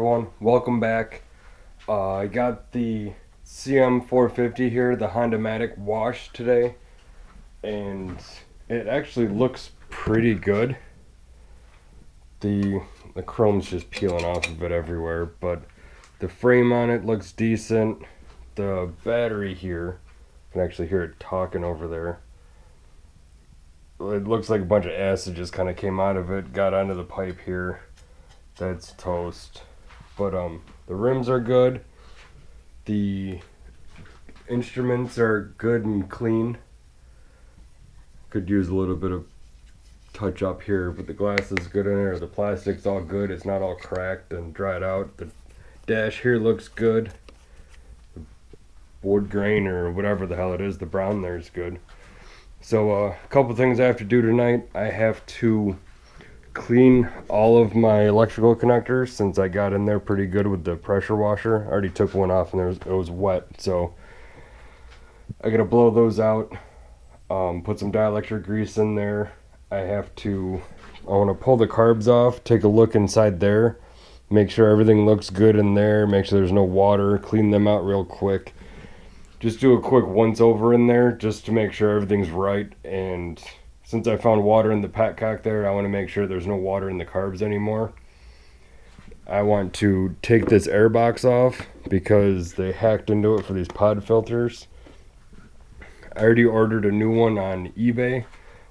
everyone, welcome back. I got the CM450 here, the Honda-matic wash today, and it actually looks pretty good. The chrome's just peeling off of it everywhere, but the frame on it looks decent. The battery here, you can actually hear it talking over there. It looks like a bunch of acid just kind of came out of it, got onto the pipe here. That's toast. But the rims are good. The instruments are good and clean. Could use a little bit of touch up here, but the glass is good in there. The plastic's all good. It's not all cracked and dried out. The dash here looks good. The wood grain or whatever the hell it is, the brown there is good. So a couple things I have to do tonight. I have to clean all of my electrical connectors since I got in there pretty good with the pressure washer. I already took one off and it was wet, so I gotta blow those out. Put some dielectric grease in there. I want to pull the carbs off, take a look inside there, make sure everything looks good in there, make sure there's no water, clean them out real quick. Just do a quick once over in there just to make sure everything's right. And since I found water in the petcock there, I want to make sure there's no water in the carbs anymore. I want to take this air box off because they hacked into it for these pod filters. I already ordered a new one on eBay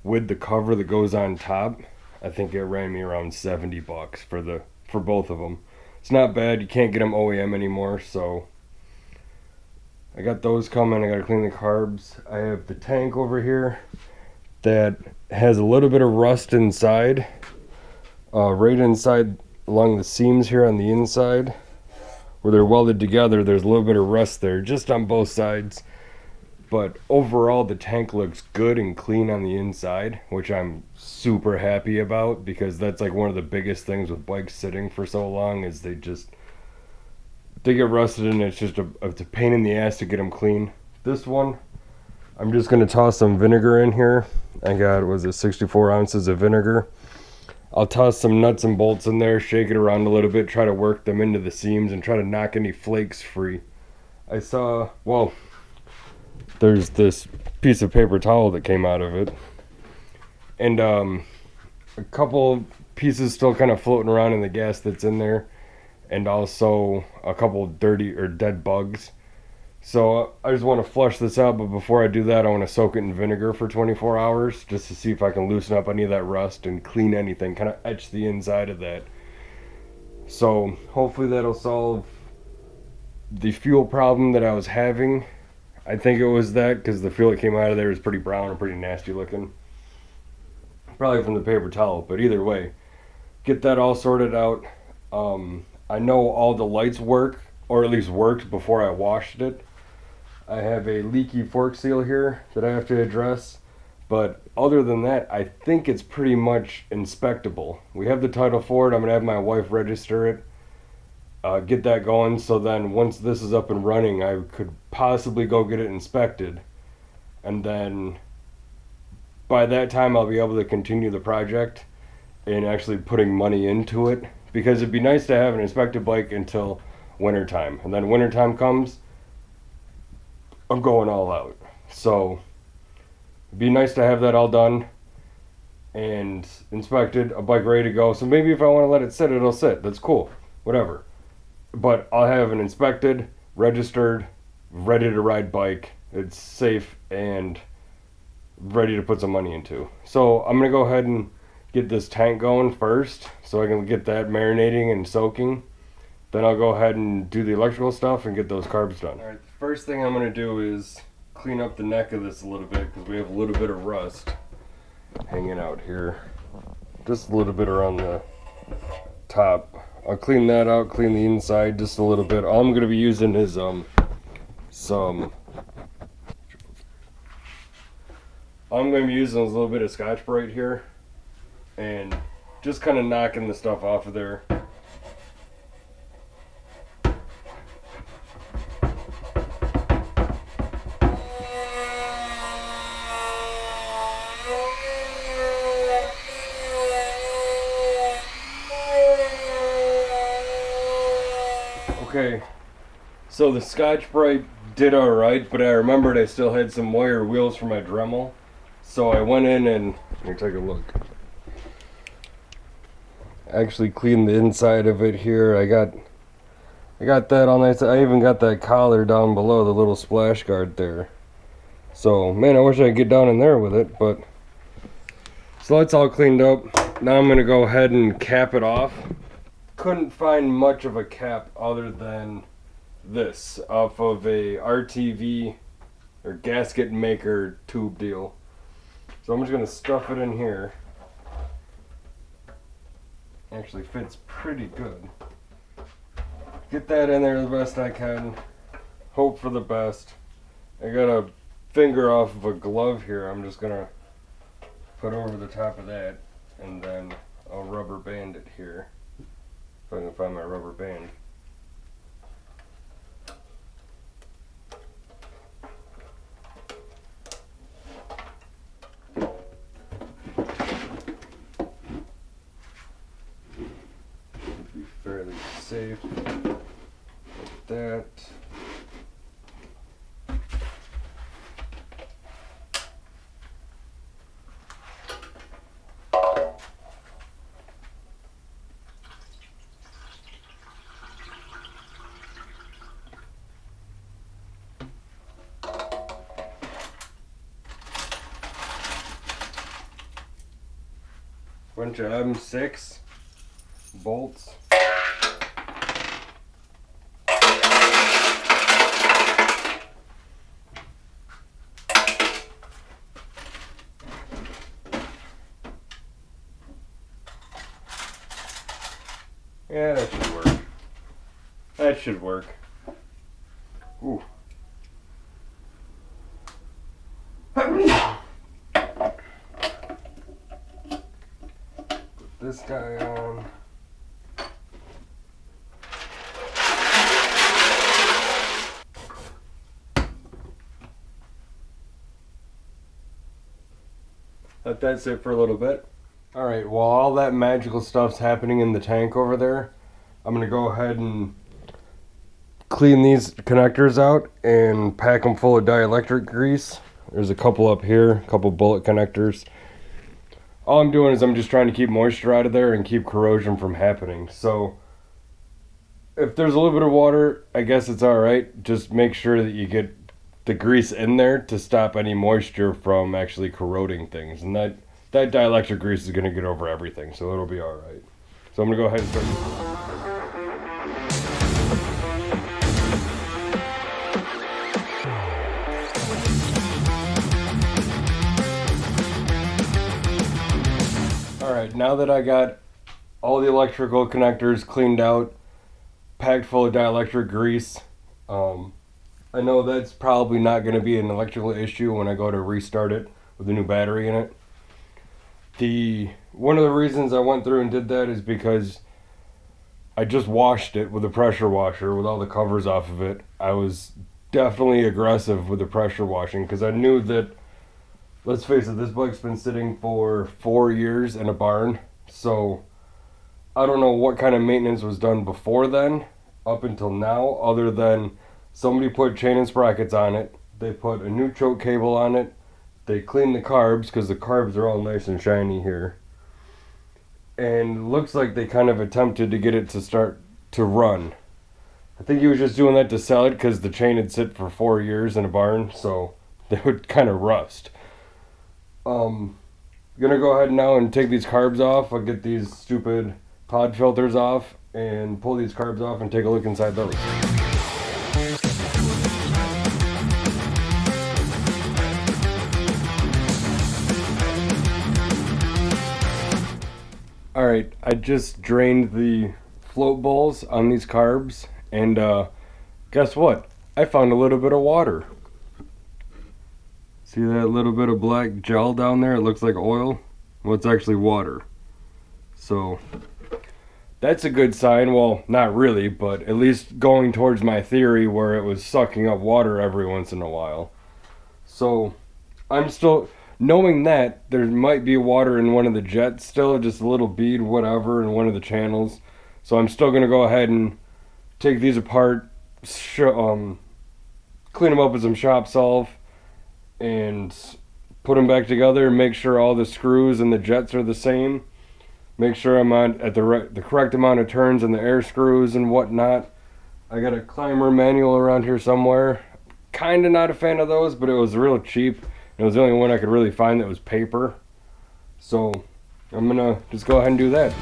with the cover that goes on top. I think it ran me around 70 bucks for both of them. It's not bad. You can't get them OEM anymore, so I got those coming. I got to clean the carbs. I have the tank over here that has a little bit of rust inside, right inside along the seams here on the inside where they're welded together. There's a little bit of rust there just on both sides, but overall the tank looks good and clean on the inside, which I'm super happy about because that's like one of the biggest things with bikes sitting for so long is they get rusted and it's just a pain in the ass to get them clean. This one, I'm just going to toss some vinegar in here. I got, 64 ounces of vinegar. I'll toss some nuts and bolts in there, shake it around a little bit, try to work them into the seams and try to knock any flakes free. I saw, well, there's this piece of paper towel that came out of it. And a couple pieces still kind of floating around in the gas that's in there. And also a couple dirty or dead bugs. So I just want to flush this out, but before I do that, I want to soak it in vinegar for 24 hours just to see if I can loosen up any of that rust and clean anything, kind of etch the inside of that. So hopefully that'll solve the fuel problem that I was having. I think it was that because the fuel that came out of there was pretty brown and pretty nasty looking. Probably from the paper towel, but either way, get that all sorted out. I know all the lights work, or at least worked before I washed it. I have a leaky fork seal here that I have to address, but other than that, I think it's pretty much inspectable. We have the title for it. I'm going to have my wife register it, get that going, so then once this is up and running, I could possibly go get it inspected, and then by that time I'll be able to continue the project and actually putting money into it, because it'd be nice to have an inspected bike until wintertime, and then wintertime comes, I'm going all out. So it'd be nice to have that all done and inspected, a bike ready to go. So maybe if I want to let it sit, it'll sit. That's cool, whatever. But I'll have an inspected, registered, ready to ride bike. It's safe and ready to put some money into. So I'm gonna go ahead and get this tank going first so I can get that marinating and soaking. Then I'll go ahead and do the electrical stuff and get those carbs done. Alright, the first thing I'm going to do is clean up the neck of this a little bit because we have a little bit of rust hanging out here. Just a little bit around the top. I'll clean that out, clean the inside just a little bit. All I'm going to be using is all I'm going to be using is a little bit of Scotch-Brite here and just kind of knocking the stuff off of there. Okay, so the Scotch-Brite did alright, but I remembered I still had some wire wheels for my Dremel. So I went in and, let me take a look. Actually cleaned the inside of it here. I got that all nice. I even got that collar down below, the little splash guard there. So, man, I wish I could get down in there with it, but... So that's all cleaned up. Now I'm going to go ahead and cap it off. Couldn't find much of a cap other than this, off of a RTV, or gasket maker tube deal. So I'm just going to stuff it in here. Actually fits pretty good. Get that in there the best I can. Hope for the best. I got a finger off of a glove here. I'm just gonna put over the top of that, and then I'll rubber band it here. If I can find my rubber band. Should be fairly safe. Like that. Bunch of M6 bolts. Yeah, that should work. That should work. Ooh. This guy on. Let that sit for a little bit. Alright, while all that magical stuff's happening in the tank over there, I'm going to go ahead and clean these connectors out and pack them full of dielectric grease. There's a couple up here, a couple bullet connectors. All I'm doing is I'm just trying to keep moisture out of there and keep corrosion from happening. So if there's a little bit of water, I guess it's alright. Just make sure that you get the grease in there to stop any moisture from actually corroding things. And that dielectric grease is going to get over everything, so it'll be alright. So I'm going to go ahead and start. Alright, now that I got all the electrical connectors cleaned out, packed full of dielectric grease, I know that's probably not going to be an electrical issue when I go to restart it with a new battery in it. One of the reasons I went through and did that is because I just washed it with a pressure washer with all the covers off of it. I was definitely aggressive with the pressure washing because I knew that, let's face it, this bike's been sitting for 4 years in a barn, so I don't know what kind of maintenance was done before then, up until now, other than somebody put chain and sprockets on it, they put a new choke cable on it, they cleaned the carbs, because the carbs are all nice and shiny here, and looks like they kind of attempted to get it to start to run. I think he was just doing that to sell it, because the chain had sit for 4 years in a barn, so they would kind of rust. Gonna go ahead now and take these carbs off. I'll get these stupid pod filters off and pull these carbs off and take a look inside those. Alright, I just drained the float bowls on these carbs, and guess what? I found a little bit of water. See that little bit of black gel down there? It looks like oil. Well, it's actually water. So that's a good sign. Well, not really, but at least going towards my theory where it was sucking up water every once in a while. So I'm still, knowing that there might be water in one of the jets still, just a little bead, whatever, in one of the channels. So I'm still going to go ahead and take these apart, clean them up with some shop salve, and put them back together. Make sure all the screws and the jets are the same. Make sure I'm on at the correct amount of turns and the air screws and whatnot. I got a climber manual around here somewhere. Kind of not a fan of those, but it was real cheap. It was the only one I could really find that was paper. So I'm gonna just go ahead and do that.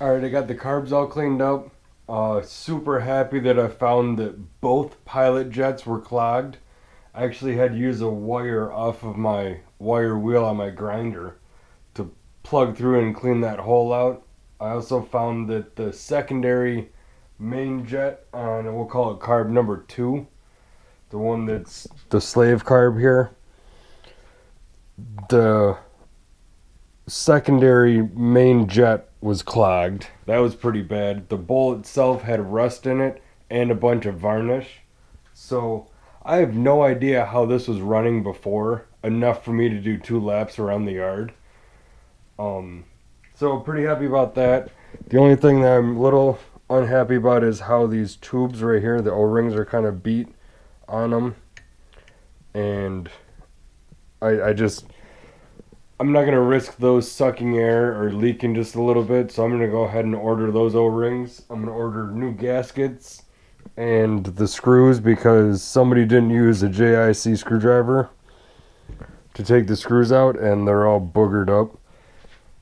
Alright, I got the carbs all cleaned up. Super happy that I found that both pilot jets were clogged. I actually had to use a wire off of my wire wheel on my grinder to plug through and clean that hole out. I also found that the secondary main jet on, we'll call it carb number 2, the one that's the slave carb here, the secondary main jet was clogged. That was pretty bad. The bowl itself had rust in it and a bunch of varnish. So I have no idea how this was running before, enough for me to do 2 laps around the yard. So pretty happy about that. The only thing that I'm a little unhappy about is how these tubes right here, the O-rings are kind of beat on them. And I'm not going to risk those sucking air or leaking just a little bit, so I'm going to go ahead and order those O-rings. I'm going to order new gaskets and the screws because somebody didn't use a JIC screwdriver to take the screws out and they're all boogered up.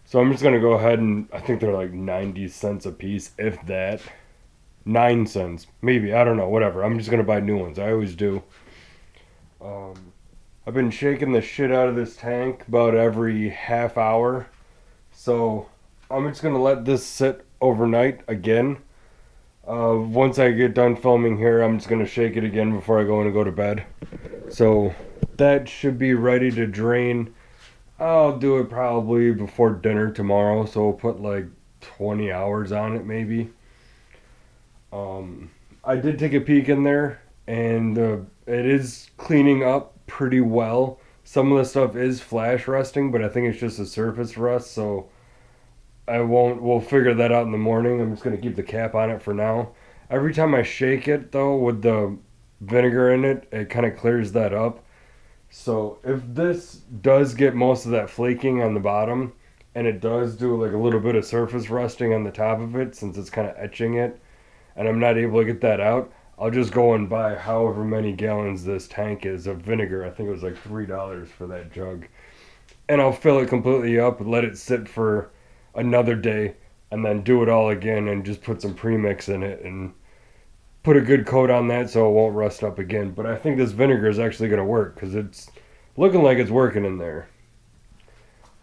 So I'm just going to go ahead and, I think they're like 90 cents a piece, if that. 9 cents, maybe, I don't know, whatever. I'm just going to buy new ones. I always do. I've been shaking the shit out of this tank about every half hour. So I'm just going to let this sit overnight again. Once I get done filming here, I'm just going to shake it again before I go to bed. So that should be ready to drain. I'll do it probably before dinner tomorrow. So we'll put like 20 hours on it maybe. I did take a peek in there and it is cleaning up pretty well. Some of the stuff is flash rusting, but I think it's just a surface rust, so we'll figure that out in the morning. I'm just going to keep the cap on it for now. Every time I shake it though with the vinegar in it, it kind of clears that up. So if this does get most of that flaking on the bottom and it does do like a little bit of surface rusting on the top of it since it's kind of etching it and I'm not able to get that out, I'll just go and buy however many gallons this tank is of vinegar. I think it was like $3 for that jug. And I'll fill it completely up and let it sit for another day and then do it all again and just put some premix in it and put a good coat on that so it won't rust up again. But I think this vinegar is actually going to work because it's looking like it's working in there.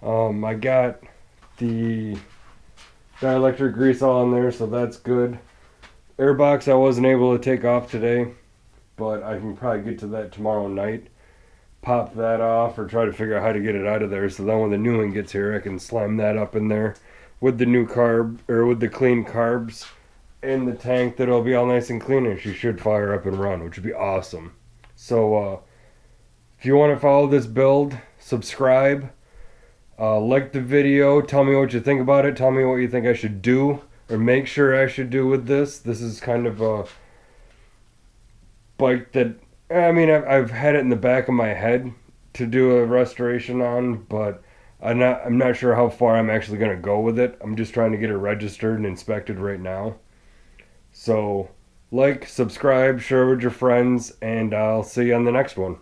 I got the dielectric grease all in there, so that's good. Airbox I wasn't able to take off today, but I can probably get to that tomorrow night. Pop that off or try to figure out how to get it out of there so then when the new one gets here I can slam that up in there with the new carb, or with the clean carbs in the tank. That'll be all nice and clean and she should fire up and run, which would be awesome. So if you want to follow this build, subscribe, like the video, tell me what you think about it, tell me what you think I should do or make sure I should do with this. This is kind of a bike that I mean, I've had it in the back of my head to do a restoration on, but I'm not sure how far I'm actually going to go with it. I'm just trying to get it registered and inspected right now. So, like, subscribe, share with your friends, and I'll see you on the next one.